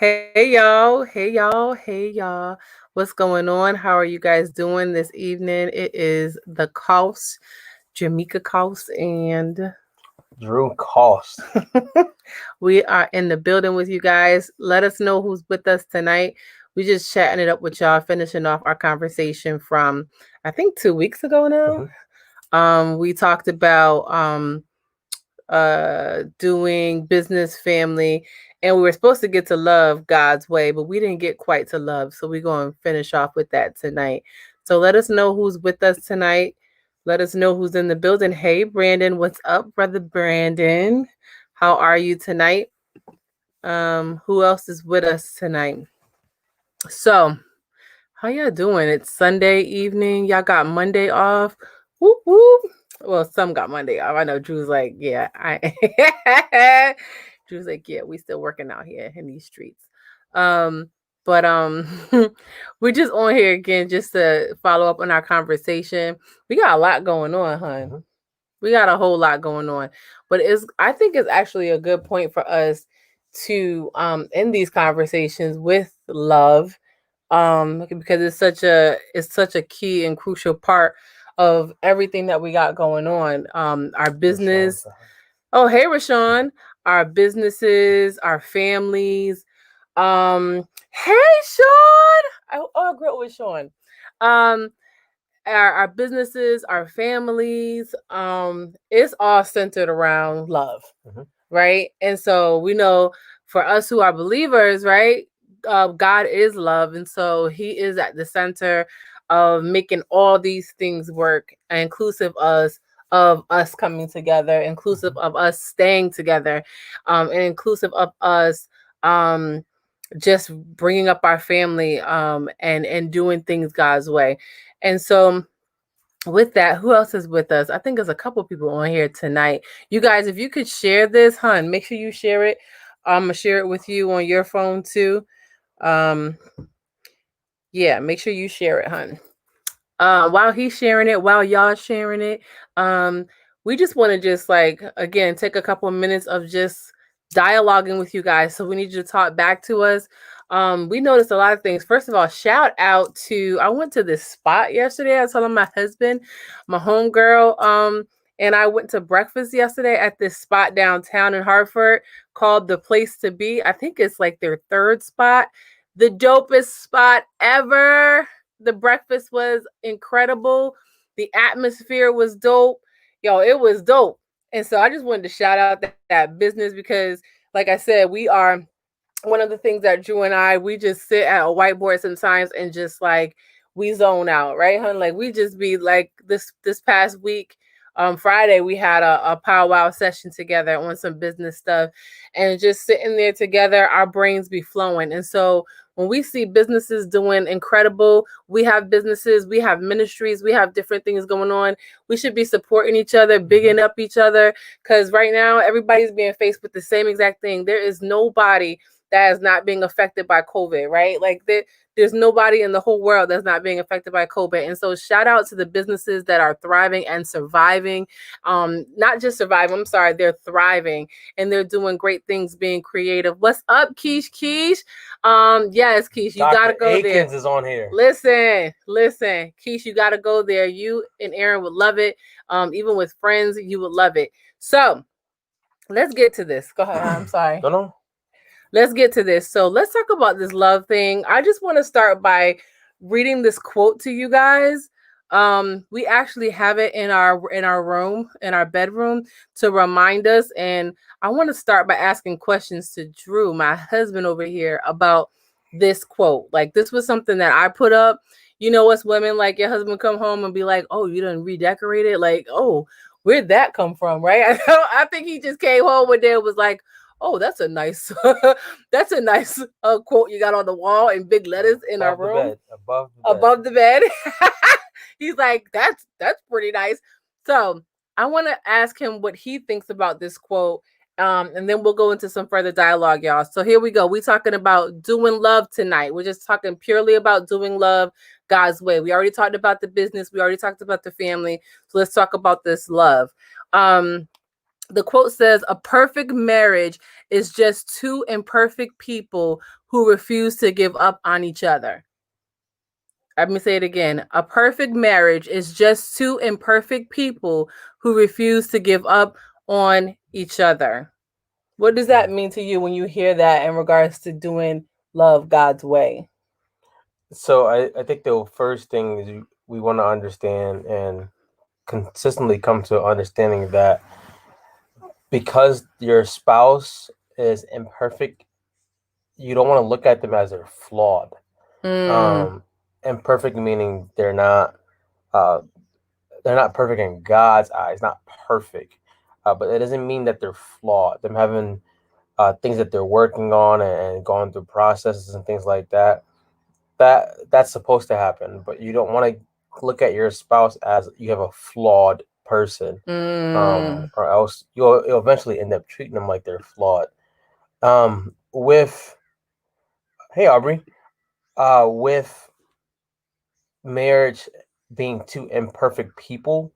Hey y'all, hey y'all, hey y'all. What's going on? How are you guys doing this evening? It is the Cost, Jamaica Cost, and Drew Cost. we are in the building with you guys. Let us know who's with us tonight. We just chatting it up with y'all, finishing off our conversation from I think 2 weeks ago now. Mhm. We talked about doing business, family, and we were supposed to get to love God's way, but we didn't get quite to love. So we're going to finish off with that tonight. So let us know who's with us tonight. Let us know who's in the building. Hey, Brandon, what's up, brother Brandon? How are you tonight? Who else is with us tonight? So, how y'all doing? It's Sunday evening. Y'all got Monday off. Whoop whoop. Well, some got Monday off. I know Drew's like, yeah, I Drew's like, yeah, we still working out here in these streets. But we're just on here again just to follow up on our conversation. We got a lot going on, hun. Mhm. We got a whole lot going on. But I think it's actually a good point for us to end these conversations with love, because it's such a key and crucial part of everything that we got going on, our Rashawn's business. the host. Oh, hey, Rashawn. Our businesses, our families. Hey, Sean. I grew up with Sean. um our businesses, our families, it's all centered around love, Mhm. right? And so we know, for us who are believers, right? God is love, and so He is at the center of making all these things work, inclusive of us coming together, inclusive Mhm. of us staying together, and inclusive of us just bringing up our family, and doing things God's way. And so with that, who else is with us? I think there's a couple people on here tonight. You guys, if you could share this, hun, make sure you share it. I'm gonna share it with you on your phone too. Um, yeah, make sure you share it, hun. While he's sharing it, while y'all sharing it, um, we just want to just like again take a couple of minutes of just dialoguing with you guys. So we need you to talk back to us. We noticed a lot of things. First of all, shout out to I went to this spot yesterday. I was telling my husband, my homegirl, and I went to breakfast yesterday at this spot downtown in Hartford called The Place to Be. I think it's like their third spot, the dopest spot ever. The breakfast was incredible. The atmosphere was dope. Yo, it was dope. And so I just wanted to shout out that business because, like I said, we are one of the things that Drew and we just sit at a whiteboard sometimes and just like we zone out, right, hun? Like we just be like this past week, Friday, we had a powwow session together on some business stuff, and just sitting there together, our brains be flowing. And so when we see businesses doing incredible, we have businesses, we have ministries, we have different things going on. We should be supporting each other, Mhm. bigging up each other, because right now everybody's being faced with the same exact thing. There is nobody that is not being affected by COVID, right? Like there's nobody in the whole world that's not being affected by COVID. And so shout out to the businesses that are thriving and surviving. Not just surviving, I'm sorry, they're thriving and they're doing great things, being creative. What's up, Keish? Keish? Yes, Keish, you gotta Dr. go there. Akins is on here. Listen, Keish, you gotta go there. You and Aaron would love it. Even with friends, you would love it. So let's get to this. Go ahead. I'm sorry. Don't know. Let's get to this. So let's talk about this love thing. I just want to start by reading this quote to you guys. We actually have it in our room, in our bedroom, to remind us. And I want to start by asking questions to Drew, my husband over here, about this quote. Like this was something that I put up. You know, us women, like your husband come home and be like, "Oh, you done redecorate it." Like, "Oh, where'd that come from?" Right? I think he just came home one day and was like, "Oh, that's a nice that's a nice quote you got on the wall in big letters in our Above the room bed. Above the bed. above the bed." He's like, that's pretty nice. So I want to ask him what he thinks about this quote. And then we'll go into some further dialogue, y'all. So here we go. We're talking about doing love tonight. We're just talking purely about doing love God's way. We already talked about the business. We already talked about the family. So let's talk about this love. The quote says, "A perfect marriage is just two imperfect people who refuse to give up on each other. Let me say it again. A perfect marriage is just two imperfect people who refuse to give up on each other. What does that mean to you when you hear that in regards to doing love God's way? So I think the first thing is we want to understand and consistently come to understanding that because your spouse is imperfect, you don't want to look at them as they're flawed. Imperfect meaning uh, they're not perfect in God's eyes, not perfect, but it doesn't mean that they're flawed. Them having things that they're working on and going through processes and things like that. That's supposed to happen, but you don't want to look at your spouse as you have a flawed person, or else you'll eventually end up treating them like they're flawed. With Hey Aubrey, with marriage being two imperfect people,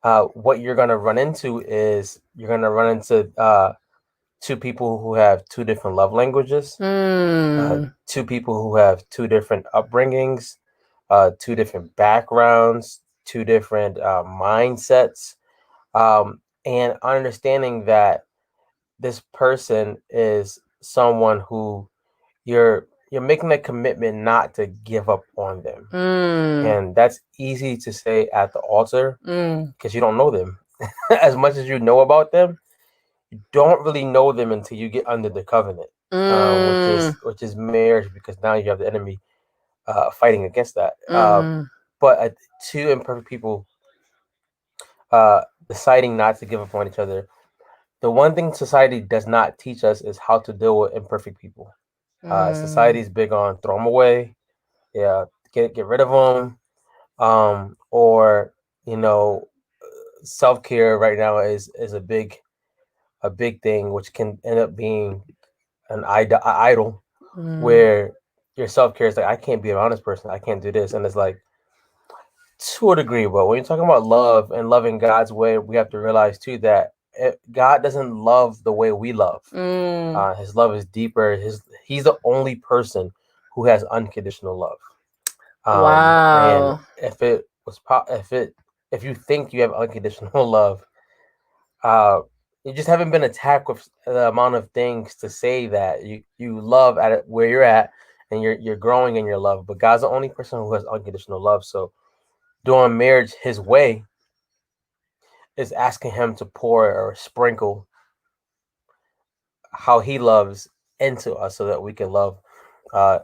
what you're gonna run into is you're gonna run into two people who have two different love languages, two people who have two different upbringings, two different backgrounds, two different mindsets, and understanding that this person is someone who you're making a commitment not to give up on them, and that's easy to say at the altar because you don't know them as much as you know about them. You don't really know them until you get under the covenant, which is marriage, because now you have the enemy fighting against that. But two imperfect people deciding not to give up on each other. The one thing society does not teach us is how to deal with imperfect people. Society is big on throw them away, yeah, get rid of them, or self care right now is a big thing, which can end up being an idol, where your self care is like, I can't be an honest person, I can't do this, and it's like, to a degree. But when you're talking about love and loving God's way, we have to realize too that God doesn't love the way we love. His love is deeper. He's the only person who has unconditional love. Wow. And if you think you have unconditional love, you just haven't been attacked with the amount of things to say that you love at it where you're at, and you're growing in your love. But God's the only person who has unconditional love. So doing marriage His way is asking Him to pour or sprinkle how He loves into us, so that we can love the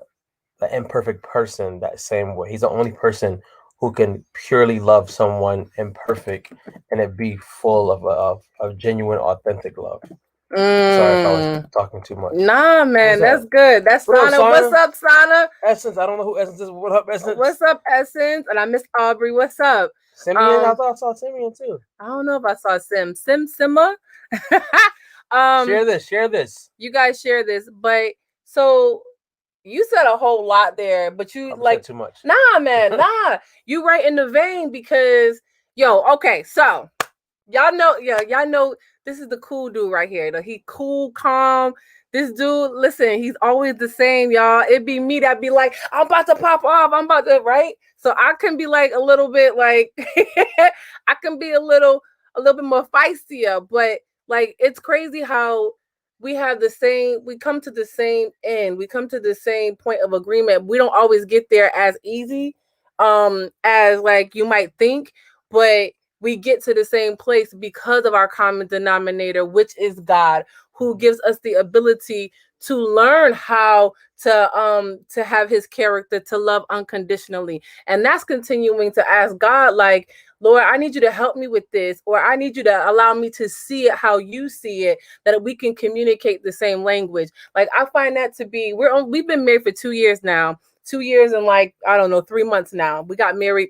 imperfect person that same way. He's the only person who can purely love someone imperfect and it be full of genuine, authentic love. Sorry if I was talking too much. Nah, man, that's good. That's Sana. What's up, Sana? Essence. I don't know who Essence is. What up, Essence? What's up, Essence? And I miss Aubrey. What's up? Simeon. I thought I saw Simeon too. I don't know if I saw Simma. Share this. You guys share this. But so you said a whole lot there, but you like too much. Nah, man, nah. You right in the vein, because okay, so y'all know this is the cool dude right here. He cool, calm. This dude, listen, he's always the same, y'all. It'd be me that'd be like, I'm about to pop off. I'm about to, right? So I can be like a little bit like I can be a little bit more feistier, but like it's crazy how we come to the same end. We come to the same point of agreement. We don't always get there as easy as like you might think, but we get to the same place because of our common denominator, which is God, who gives us the ability to learn how to have His character, to love unconditionally. And that's continuing to ask God, like, Lord, I need you to help me with this, or I need you to allow me to see it how you see it, that we can communicate the same language. Like, I find that to be, we've been married for 2 years now, 2 years and like, I don't know, 3 months now. We got married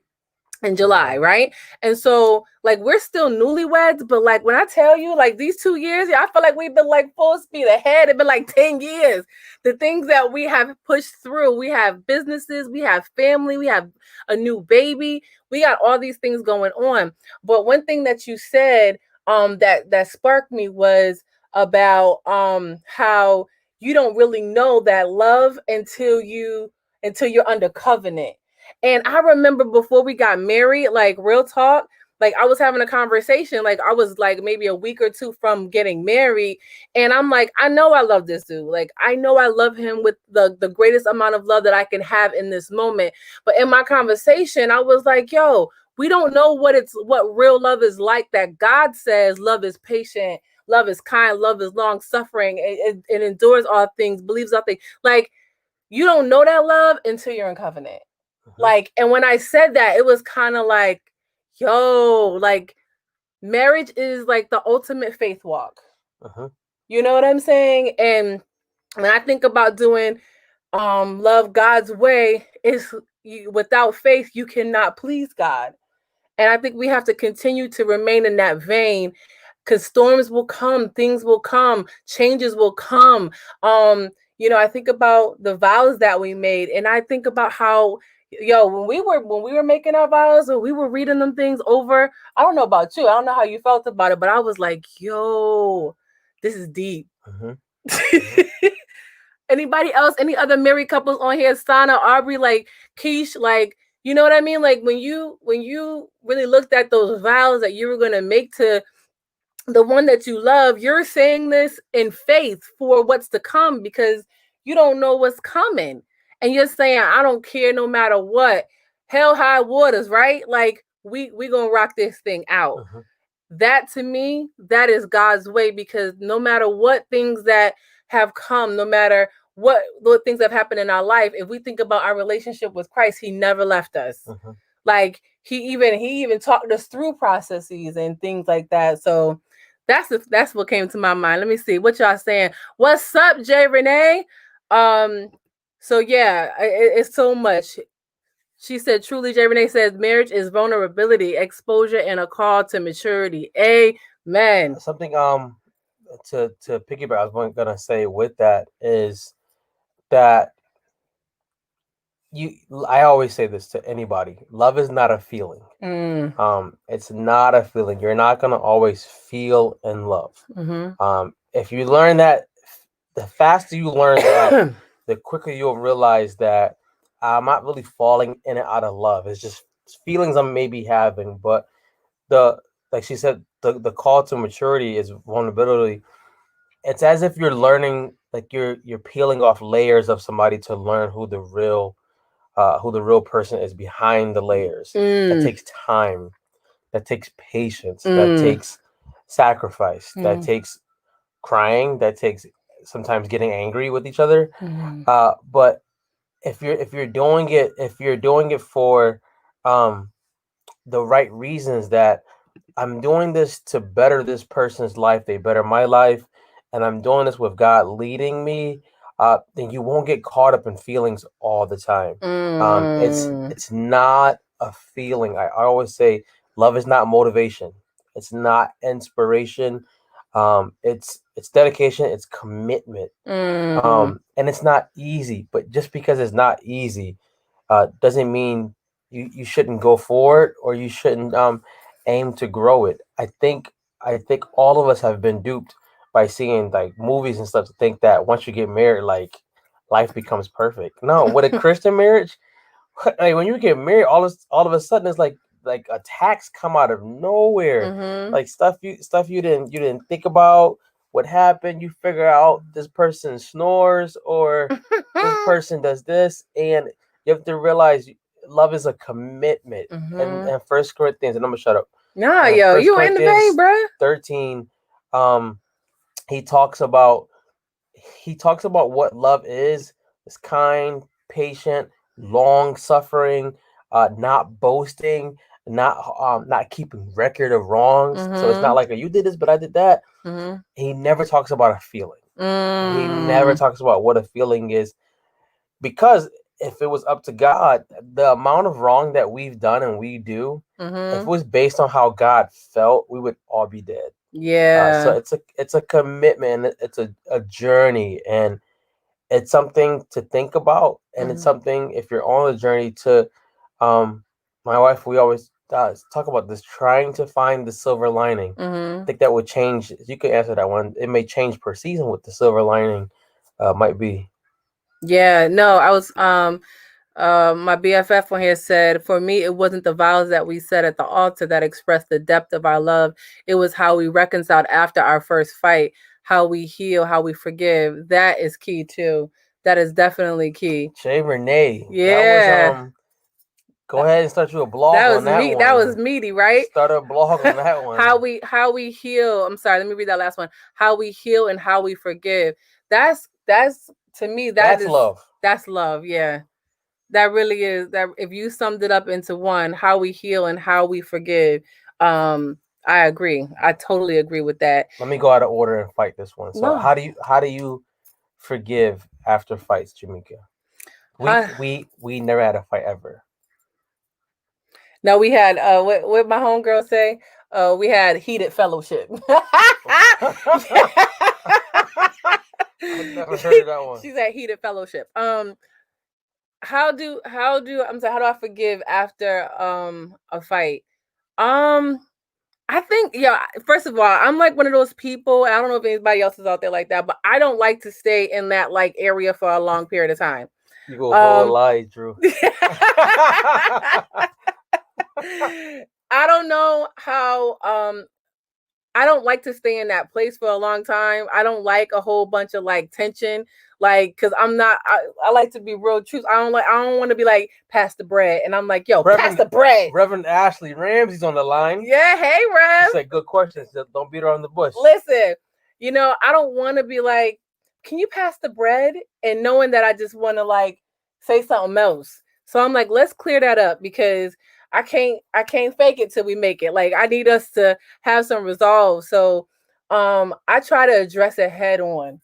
in July, right? And so like we're still newlyweds, but like when I tell you like these 2 years, I feel like we've been like full speed ahead. It's been like 10 years. The things that we have pushed through, we have businesses, we have family, we have a new baby, we got all these things going on. But one thing that you said that sparked me was about how you don't really know that love until you're under covenant. And I remember before we got married, like real talk, like I was having a conversation, like I was like maybe a week or two from getting married, and I'm like, I know I love this dude. Like I know I love him with the greatest amount of love that I can have in this moment. But in my conversation, I was like, yo, we don't know what real love is like, that God says love is patient, love is kind, love is long suffering, it endures all things, believes all things. Like you don't know that love until you're in covenant. Like, and when I said that, it was kind of like, yo, like marriage is like the ultimate faith walk. You know what I'm saying? And when I think about doing love God's way, is without faith you cannot please God. And I think we have to continue to remain in that vein, because storms will come, things will come, changes will come. I think about the vows that we made, and I think about how, yo, when we were making our vows, or we were reading them things over. I don't know about you. I don't know how you felt about it, but I was like, yo, this is deep. Anybody else? Any other married couples on here? Sana, Aubrey, like Keish, like, you know what I mean? Like when you really looked at those vows that you were gonna make to the one that you love, you're saying this in faith for what's to come, because you don't know what's coming. And you're saying, I don't care no matter what. Hell high waters, right? Like we gonna rock this thing out. That to me, that is God's way, because no matter what things that have come, no matter what things have happened in our life, if we think about our relationship with Christ, he never left us. Like he even talked us through processes and things like that. So that's what came to my mind. Let me see what y'all saying. What's up, Jay Renee? So yeah, it's so much. She said, truly, Jay Renee says, marriage is vulnerability, exposure, and a call to maturity. Amen. Something to piggyback, I was gonna say with that is that I always say this to anybody: love is not a feeling. It's not a feeling. You're not gonna always feel in love. If you learn that, the faster you learn that, the quicker you'll realize that I'm not really falling in and out of love. It's just feelings I'm maybe having. But like she said, the call to maturity is vulnerability. It's as if you're learning, like you're peeling off layers of somebody to learn who the real person is behind the layers. That takes time. That takes patience. That takes sacrifice. That takes crying. That takes sometimes getting angry with each other. But if you're doing it for the right reasons, that I'm doing this to better this person's life, they better my life, and I'm doing this with God leading me, then you won't get caught up in feelings all the time. It's not a feeling. I always say love is not motivation. It's not inspiration. It's dedication. It's commitment. And it's not easy. But just because it's not easy, doesn't mean you shouldn't go for it, or you shouldn't aim to grow it. I think all of us have been duped by seeing like movies and stuff to think that once you get married, like life becomes perfect. No, with a Christian marriage, like when you get married, all of a sudden it's like attacks come out of nowhere, like stuff you didn't think about. What happened? You figure out this person snores, or this person does this, and you have to realize love is a commitment. And First Corinthians, and I'm gonna shut up. Nah, yo, you in the vein, bro. 13, he talks about what love is. It's kind, patient, long suffering, not boasting, not keeping record of wrongs. So it's not like you did this, but I did that. He never talks about a feeling. He never talks about what a feeling is, because if it was up to God, the amount of wrong that we've done and we do, if it was based on how God felt, we would all be dead. Yeah. So it's a commitment. It's a journey, and it's something to think about, and it's something, if you're on a journey, to my wife, we always talk about this, trying to find the silver lining. I think that would change. You could answer that one. It may change per season with the silver lining. might be. Yeah, no, I was my BFF on here said, for me, it wasn't the vows that we said at the altar that expressed the depth of our love. It was how we reconciled after our first fight, how we heal, how we forgive. That is key too. That is definitely key. Shay Renee. Yeah. That was go ahead and start you a blog That on was that me. one. That was meaty, right? Start a blog on that one. how we heal. I'm sorry, let me read that last one. How we heal and how we forgive. That's to me, That's love. That's love, yeah. That really is. That if you summed it up into one, how we heal and how we forgive. I agree. I totally agree with that. Let me go out of order and fight this one. So No. how do you forgive after fights, Jamaica? We never had a fight ever. No, we had what my homegirl say? We had heated fellowship. I've never heard of that one. She's at heated fellowship. How do I'm sorry, how do I forgive after a fight? I think, yeah, first of all, I'm like one of those people. I don't know if anybody else is out there like that, but I don't like to stay in that like area for a long period of time. You go whole lie, Drew. I don't know how I don't like to stay in that place for a long time. I don't like a whole bunch of like tension, like because I like to be real truth. I don't want to be like pass the bread, and I'm like, yo, pass the bread. Reverend Ashley Ramsey's on the line. Yeah, hey Rev. She said good questions. Don't beat around the bush. Listen, I don't want to be like, can you pass the bread? And knowing that I just want to like say something else. So I'm like, let's clear that up because I can't fake it till we make it. Like I need us to have some resolve. So I try to address it head on.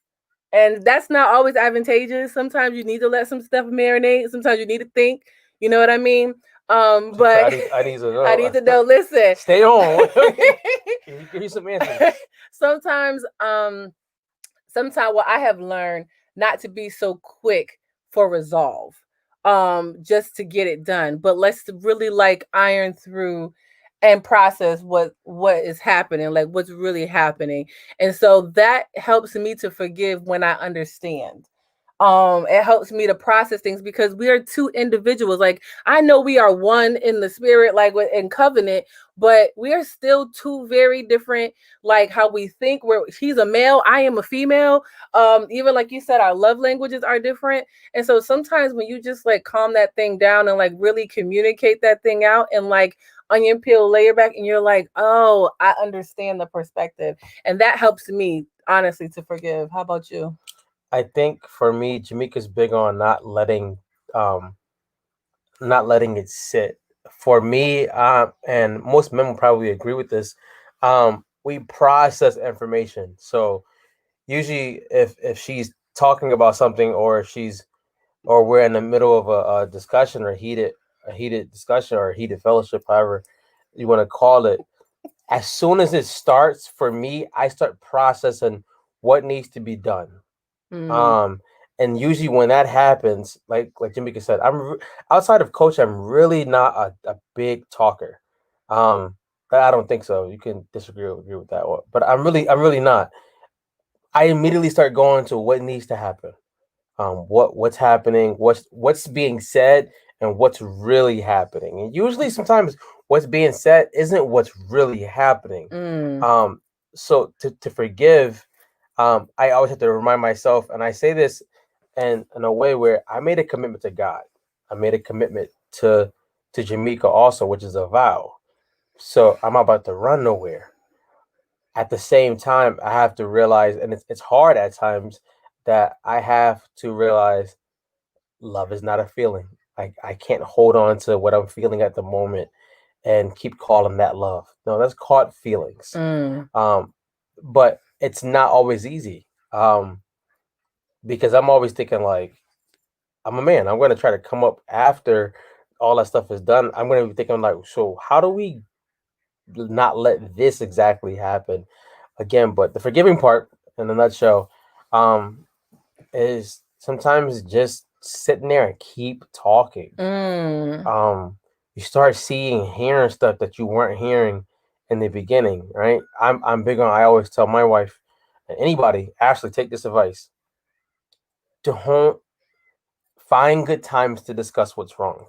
And that's not always advantageous. Sometimes you need to let some stuff marinate. Sometimes you need to think. You know what I mean? But I need to know. I need to know. Listen, stay on. Give you some answers. Sometimes what I have learned not to be so quick for resolve, just to get it done, but let's really like iron through and process what is happening, like what's really happening. And so that helps me to forgive when I understand. It helps me to process things because we are two individuals. Like I know we are one in the spirit, like in covenant, but we are still two very different, like how we think. Where he's a male, I am a female. Even like you said, our love languages are different. And so sometimes when you just like calm that thing down and like really communicate that thing out and like onion peel layer back and you're like, oh, I understand the perspective. And that helps me honestly to forgive. How about you? I think for me, Jamaica's big on not letting it sit. For me, and most men will probably agree with this, we process information. So usually if she's talking about something or we're in the middle of a discussion or a heated discussion or a heated fellowship, however you want to call it, as soon as it starts, for me, I start processing what needs to be done. And usually when that happens, like Jamaica said, outside of coach, I'm really not a big talker. I don't think so. You can disagree or agree with that one, but I'm really not. I immediately start going to what needs to happen, what's happening, what's being said, and what's really happening. And usually, sometimes what's being said isn't what's really happening. So to forgive, I always have to remind myself, and I say this in a way where I made a commitment to God. I made a commitment to Jamaica also, which is a vow. So I'm about to run nowhere. At the same time, I have to realize, and it's hard at times, that I have to realize love is not a feeling. I can't hold on to what I'm feeling at the moment and keep calling that love. No, that's caught feelings. But it's not always easy. Because I'm always thinking like, I'm a man. I'm going to try to come up after all that stuff is done. I'm going to be thinking like, so how do we not let this exactly happen again? But the forgiving part, in a nutshell, is sometimes just sitting there and keep talking. You start seeing, hearing stuff that you weren't hearing in the beginning, right? I'm big on. I always tell my wife, and anybody, Ashley, take this advice. don't find good times to discuss what's wrong.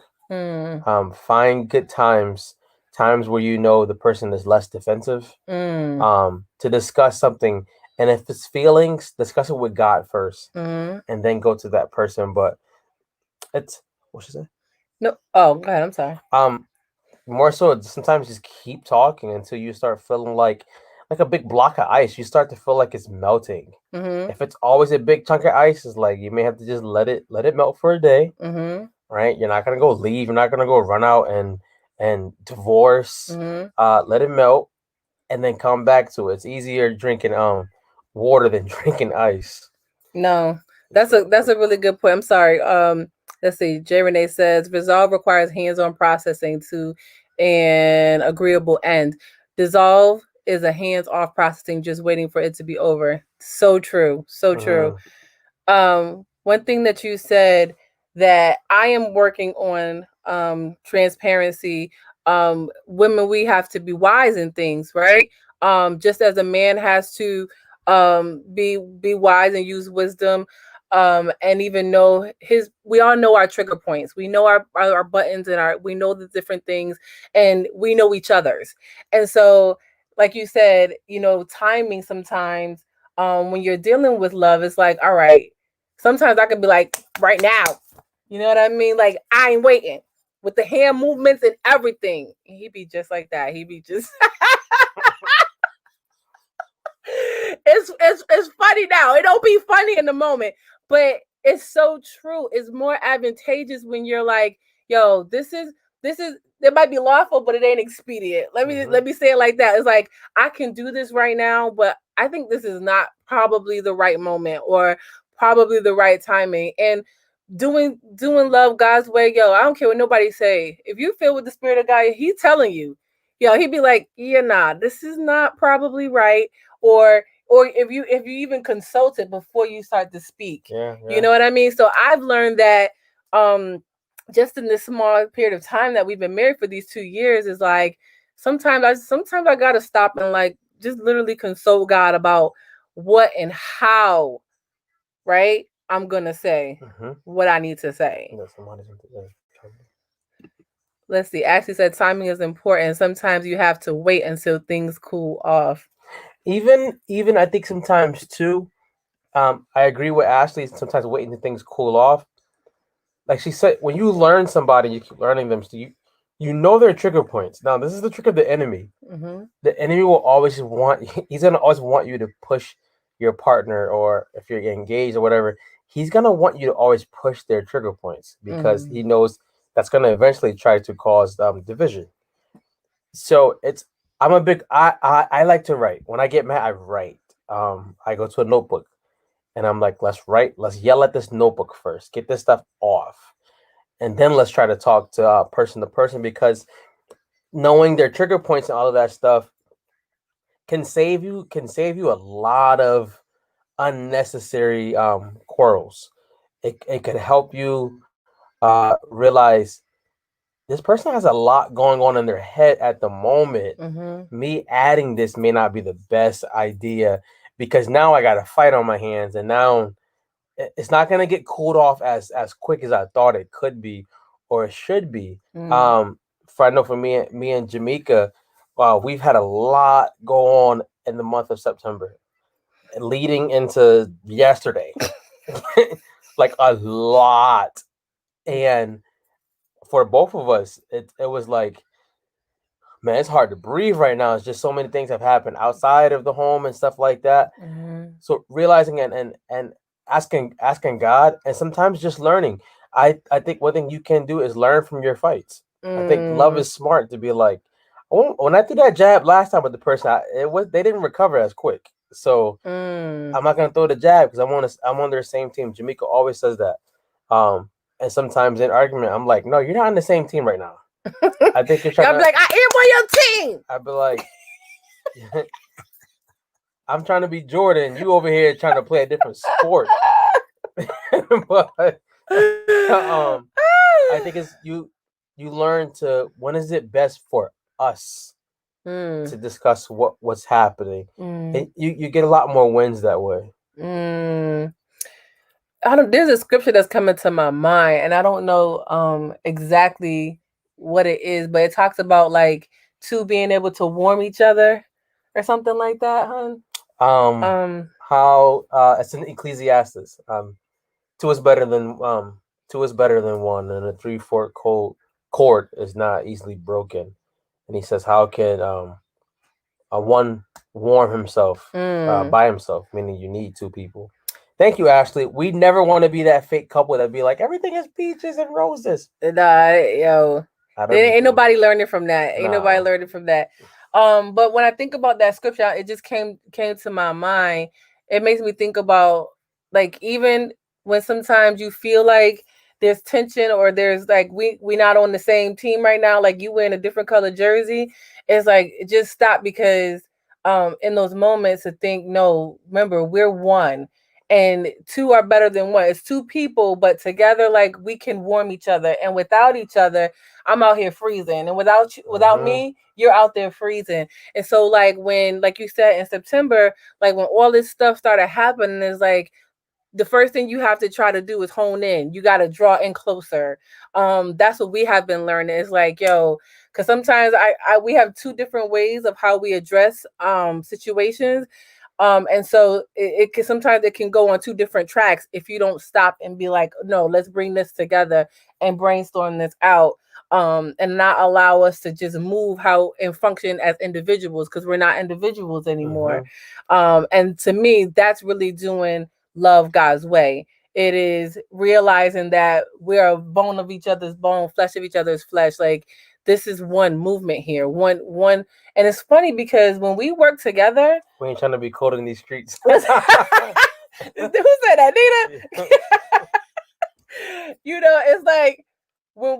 Find good times where you know the person is less defensive, to discuss something. And if it's feelings, discuss it with God first, and then go to that person. But it's what she said. No, oh, go ahead. I'm sorry. More so, sometimes just keep talking until you start feeling like a big block of ice. You start to feel like it's melting. If it's always a big chunk of ice, it's like you may have to just let it melt for a day. Right? You're not gonna go leave. You're not gonna go run out and divorce. Let it melt and then come back to it. It's easier drinking water than drinking ice. No, that's a really good point. I'm sorry. Let's see. J. Renee says resolve requires hands-on processing to an agreeable end. Dissolve is a hands-off processing, just waiting for it to be over. So true. So true. One thing that you said that I am working on transparency. Women, we have to be wise in things, right? Just as a man has to be wise and use wisdom, and even know we all know our trigger points. We know our buttons and we know the different things, and we know each other's. And so, like you said, timing sometimes, when you're dealing with love, it's like, all right, sometimes I could be like, right now, you know what I mean? Like, I ain't waiting, with the hand movements and everything. He be just like that. He be just it's funny now. It don't be funny in the moment, but it's so true. It's more advantageous when you're like, yo, this is it might be lawful, but it ain't expedient. Let me say it like that. It's like, I can do this right now, but I think this is not probably the right moment or probably the right timing. And doing love God's way, yo, I don't care what nobody say. If you feel with the Spirit of God, He's telling you, yo, He'd be like, yeah, nah, this is not probably right. Or if you even consult it before you start to speak. You know what I mean? So I've learned that just in this small period of time that we've been married for these 2 years, is like, sometimes I gotta stop and like just literally consult God about what and how, right, I'm gonna say what I need to say. Let's see. Ashley said timing is important. Sometimes you have to wait until things cool off. Even I think sometimes too, I agree with Ashley. Sometimes waiting until things cool off. Like she said, when you learn somebody, you keep learning them. So you know their trigger points. Now, this is the trick of the enemy. The enemy will always he's gonna always want you to push your partner, or if you're engaged or whatever, he's gonna want you to always push their trigger points, because he knows that's gonna eventually try to cause division. So I like to write. When I get mad, I write. I go to a notebook and I'm like, let's yell at this notebook first, get this stuff off, and then let's try to talk to person, because knowing their trigger points and all of that stuff can save you a lot of unnecessary quarrels. It can help you realize this person has a lot going on in their head at the moment. Me adding this may not be the best idea, because now I got a fight on my hands, and now it's not going to get cooled off as quick as I thought it could be or it should be. For me and Jamaica, we've had a lot go on in the month of September, leading into yesterday. Like a lot. And for both of us, it was like, man, it's hard to breathe right now. It's just so many things have happened outside of the home and stuff like that. So realizing and asking God, and sometimes just learning. I think one thing you can do is learn from your fights. I think love is smart to be like, when I threw that jab last time with the person, they didn't recover as quick. So I'm not gonna throw the jab because I'm on their same team. Jamaica always says that. And sometimes in argument, I'm like, no, you're not on the same team right now. I think you're trying to. I'm like, I am on your team. I'd be like, I'm trying to be Jordan. You over here trying to play a different sport. But I think it's you learn to, when is it best for us to discuss what's happening. And you get a lot more wins that way. I don't. There's a scripture that's coming to my mind, and I don't know exactly what it is, but it talks about like two being able to warm each other or something like that, hun. Um, Um, how it's in Ecclesiastes. Two is better than one, and a three-fourth cord is not easily broken. And he says, how can a one warm himself mm, by himself? Meaning you need two people. Thank you, Ashley. We never want to be that fake couple that be like everything is peaches and roses. nah, yo, Not there ain't everything. nobody learning from that. Ain't nobody No. learning from that. But when I think about that scripture, it just came to my mind. It makes me think about like even when sometimes you feel like there's tension or there's like we not on the same team right now, like you wearing a different color jersey, it's like just stop because in those moments to think, no, remember we're one and two are better than one. It's two people, but together, like we can warm each other. And without each other, I'm out here freezing. And without you, without Mhm. me, you're out there freezing. And so, like when, like you said in September, like when all this stuff started happening, is like the first thing you have to try to do is hone in. You got to draw in closer. That's what we have been learning. It's like, yo, because sometimes I we have two different ways of how we address situations. And so it can sometimes it can go on two different tracks if you don't stop and be like, no, let's bring this together and brainstorm this out. And not allow us to just move how and function as individuals because we're not individuals anymore. Mhm. And to me, that's really doing love God's way. It is realizing that we're a bone of each other's bone, flesh of each other's flesh. Like this is one movement here. One and it's funny because when we work together, We ain't trying to be cold in these streets. who said that, Nina? It's like when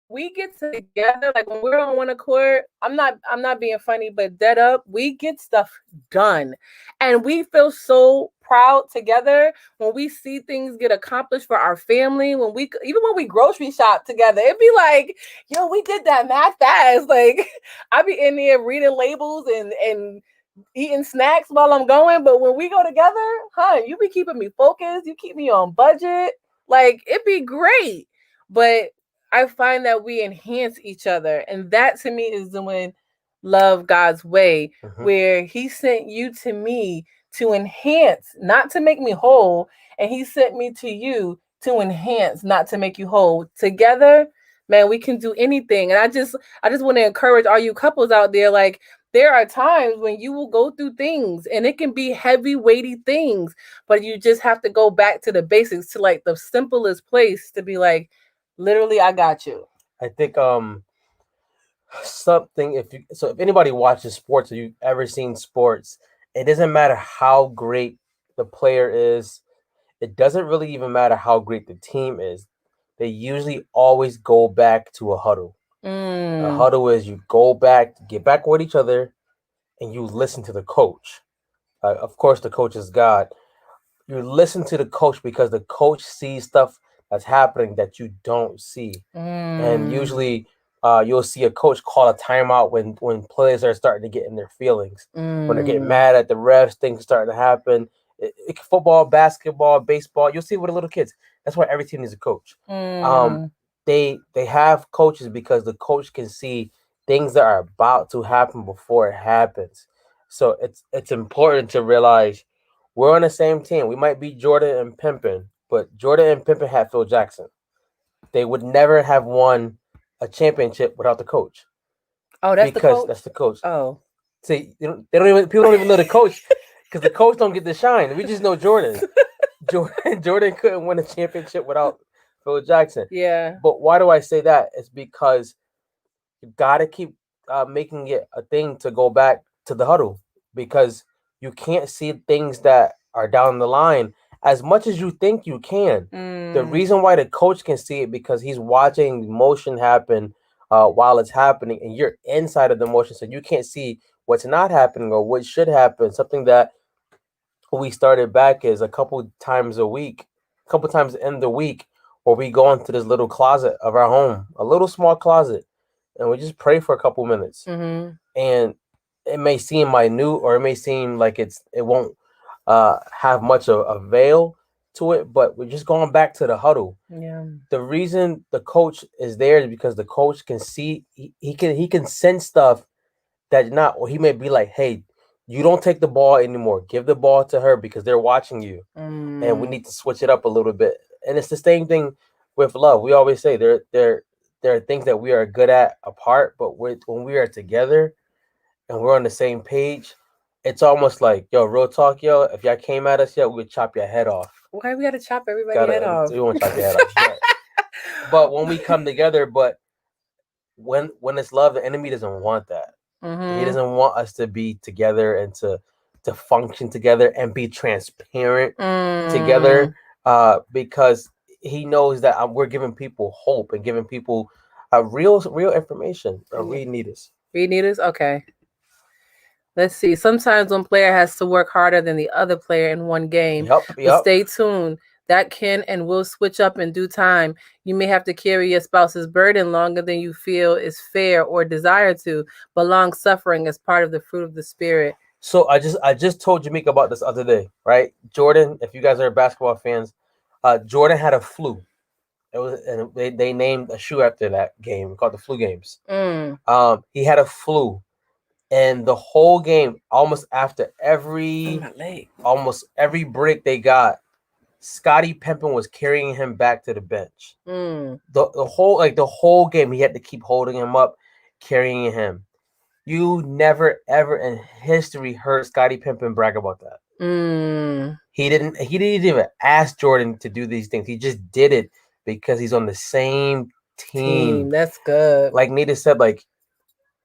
we get together, like when we're on one accord, I'm not being funny, but dead up, we get stuff done. And we feel so proud together when we see things get accomplished for our family, even when we grocery shop together, it'd be like, yo, we did that mad fast. Like I be in there reading labels and eating snacks while I'm going. But when we go together, you be keeping me focused. You keep me on budget. Like it'd be great. But I find that we enhance each other. And that to me is doing love God's way, Mhm. where He sent you to me to enhance, not to make me whole. And He sent me to you to enhance, not to make you whole. Together, man, we can do anything. And I just want to encourage all you couples out there, like there are times when you will go through things and it can be heavy, weighty things, but you just have to go back to the basics, to like the simplest place to be like, literally, I got you. I think something if anybody watches sports or you've ever seen sports, it doesn't matter how great the player is. It doesn't really even matter how great the team is. They usually always go back to a huddle. A Mm, huddle is you go back, get back with each other, and you listen to the coach. Of course, the coach is God. You listen to the coach because the coach sees stuff that's happening that you don't see. And mm, usually you'll see a coach call a timeout when players are starting to get in their feelings, when they're getting mm, mad at the refs, things are starting to happen. Football, basketball, baseball, you'll see it with the little kids. That's why every team needs a coach. um, mm, they have coaches because the coach can see things that are about to happen before it happens. So it's important to realize we're on the same team. We might be Jordan and Pimpin, but Jordan and Pimpin had Phil Jackson. They would never have won a championship without the coach oh, that's the because that's coach. the coach. Oh, See, they don't even people don't even know the coach because the coach don't get the shine. We just know Jordan. Jordan couldn't win a championship without Phil Jackson. yeah. But why do I say that? It's because you got to keep making it a thing to go back to the huddle because you can't see things that are down the line as much as you think you can. The Mm, reason why the coach can see it because he's watching motion happen while it's happening, and you're inside of the motion, so you can't see what's not happening or what should happen. Something that we started back is a couple times a week, a couple times in the week, where we go into this little closet of our home, a little small closet, and we just pray for a couple minutes. mm-hmm, And it may seem minute, or it may seem like it won't have much of a veil, to it, but we're just going back to the huddle. Yeah. The reason the coach is there is because the coach can see he can sense stuff that not, or he may be like, hey, you don't take the ball anymore. Give the ball to her because they're watching you. And we need to switch it up a little bit. And it's the same thing with love. We always say there are things that we are good at apart, but when we are together and we're on the same page, it's almost like, yo, real talk, yo, if y'all came at us, we would chop your head off. Why we gotta chop everybody's head off? We won't chop your head off. But when we come together, when it's love, the enemy doesn't want that. He doesn't want us to be together and to function together and be transparent together, because he knows that we're giving people hope and giving people real information. Read Needus. Read Needus? Okay. Let's see. Sometimes one player has to work harder than the other player in one game. But stay tuned. That can and will switch up in due time. You may have to carry your spouse's burden longer than you feel is fair or desire to, but long suffering is part of the fruit of the spirit. So I just told Jamaica about this other day, right? Jordan, if you guys are basketball fans, Jordan had a flu. It was, and they named a shoe after that game called the Flu Games. He had a flu, and the whole game, almost every break they got, Scottie Pippen was carrying him back to the bench. The whole game, he had to keep holding him up, carrying him. You never ever in history heard Scottie Pippen brag about that. He didn't even ask Jordan to do these things. He just did it because he's on the same team. That's good. Like Nita said, like,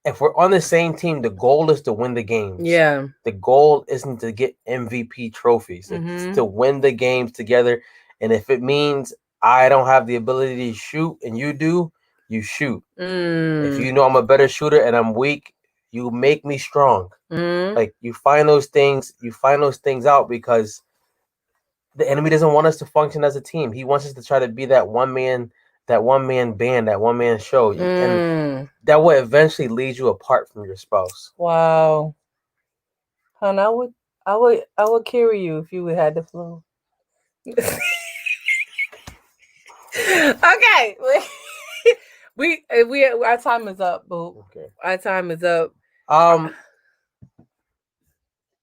if we're on the same team, the goal is to win the games. Yeah. The goal isn't to get MVP trophies. It's to win the games together. And if it means I don't have the ability to shoot and you do, you shoot. If you know I'm a better shooter and I'm weak, you make me strong. Like, you find those things out, because the enemy doesn't want us to function as a team. He wants us to try to be that one man band, that one man show. And that will eventually lead you apart from your spouse. Wow. Hon, I would carry you if you had the flu. Okay. we our time is up, boo. Okay. Our time is up.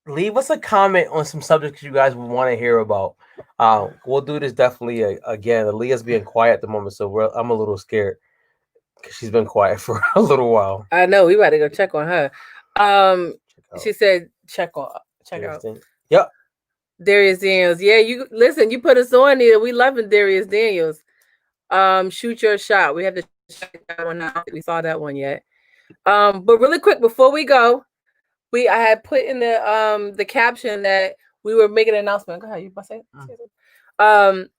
Leave us a comment on some subjects you guys would want to hear about. We'll do this definitely again. Aaliyah's being quiet at the moment, so I'm a little scared because she's been quiet for a little while. I know, we gotta go check on her. She said check out. Yep. Darius Daniels. Yeah, you listen. You put us on here. We loving Darius Daniels. Shoot your shot. We have to check that one out. We saw that one yet. But really quick before we go. I had put in the caption that we were making an announcement. Go ahead, you must say it.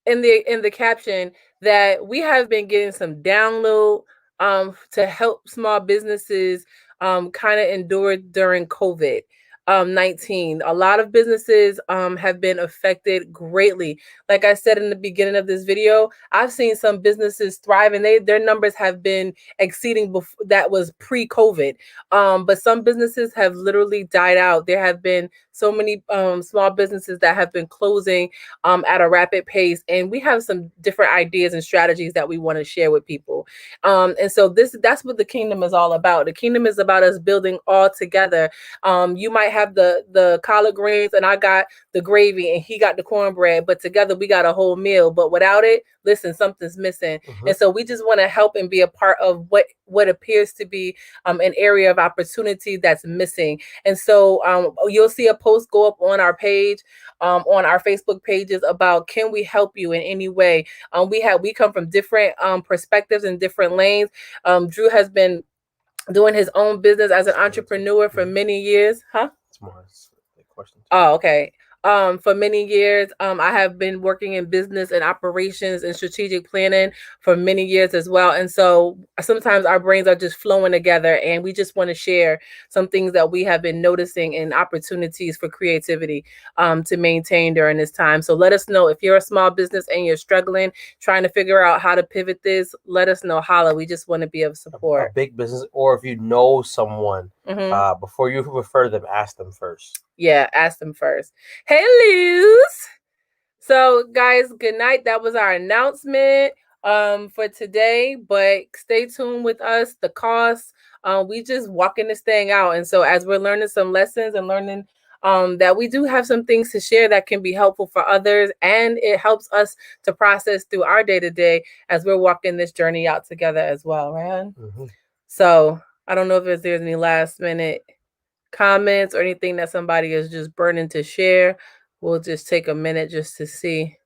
In the caption that we have been getting some download to help small businesses kind of endure during COVID-19. A lot of businesses have been affected greatly. Like I said in the beginning of this video, I've seen some businesses thrive, and their numbers have been exceeding that was pre-COVID. But some businesses have literally died out. There have been so many small businesses that have been closing at a rapid pace, and we have some different ideas and strategies that we want to share with people. And so that's what the kingdom is all about. The kingdom is about us building all together. You might have the collard greens and I got the gravy and he got the cornbread, but together we got a whole meal. But without it, listen, something's missing. And so we just want to help and be a part of what appears to be an area of opportunity that's missing. And so you'll see a post go up on our page, on our Facebook pages about, can we help you in any way? We come from different perspectives and different lanes. Drew has been doing his own business as an entrepreneur for many years. It's more a question. Oh, okay. For many years, I have been working in business and operations and strategic planning for many years as well. And so sometimes our brains are just flowing together, and we just want to share some things that we have been noticing and opportunities for creativity to maintain during this time. So let us know if you're a small business and you're struggling, trying to figure out how to pivot this. Let us know. Holla. We just want to be of support. A big business, or if you know someone, before you refer them, ask them first. Yeah, ask them first. Hey, Luz. So, guys, good night. That was our announcement for today. But stay tuned with us. The cost. We just walking this thing out. And so as we're learning some lessons and learning that we do have some things to share that can be helpful for others, and it helps us to process through our day-to-day as we're walking this journey out together as well, right? Mhm. So I don't know if there's any last minute comments or anything that somebody is just burning to share. We'll just take a minute just to see.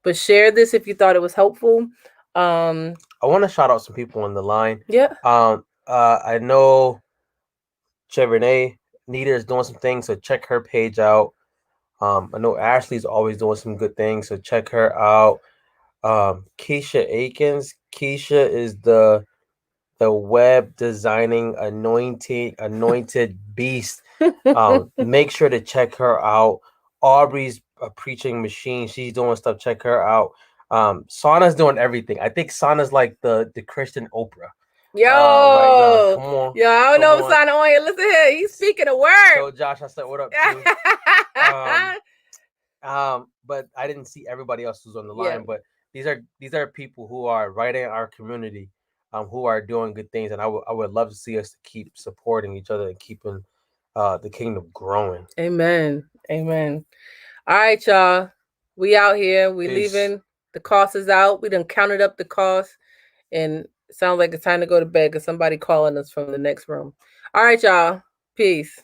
But share this if you thought it was helpful. I want to shout out some people on the line. Yeah. I know Chevrolet Nita is doing some things, so check her page out. I know Ashley's always doing some good things, so check her out. Keisha Akins. Keisha is the web designing anointed beast. Make sure to check her out. Aubrey's a preaching machine. She's doing stuff. Check her out. Sauna's doing everything. I think Sauna's like the Christian Oprah. Yo, Right now. Come on. Yo, I don't know if Sana on here. Listen here, he's speaking a word. So Josh, I said what up too. But I didn't see everybody else who's on the line. But these are people who are right in our community, who are doing good things, and I would love to see us keep supporting each other and keeping the kingdom growing. Amen. Amen. All right, y'all. We out here. We Peace. leaving. The cost is out. We done counted up the cost, and it sounds like it's time to go to bed because somebody calling us from the next room. All right, y'all. Peace.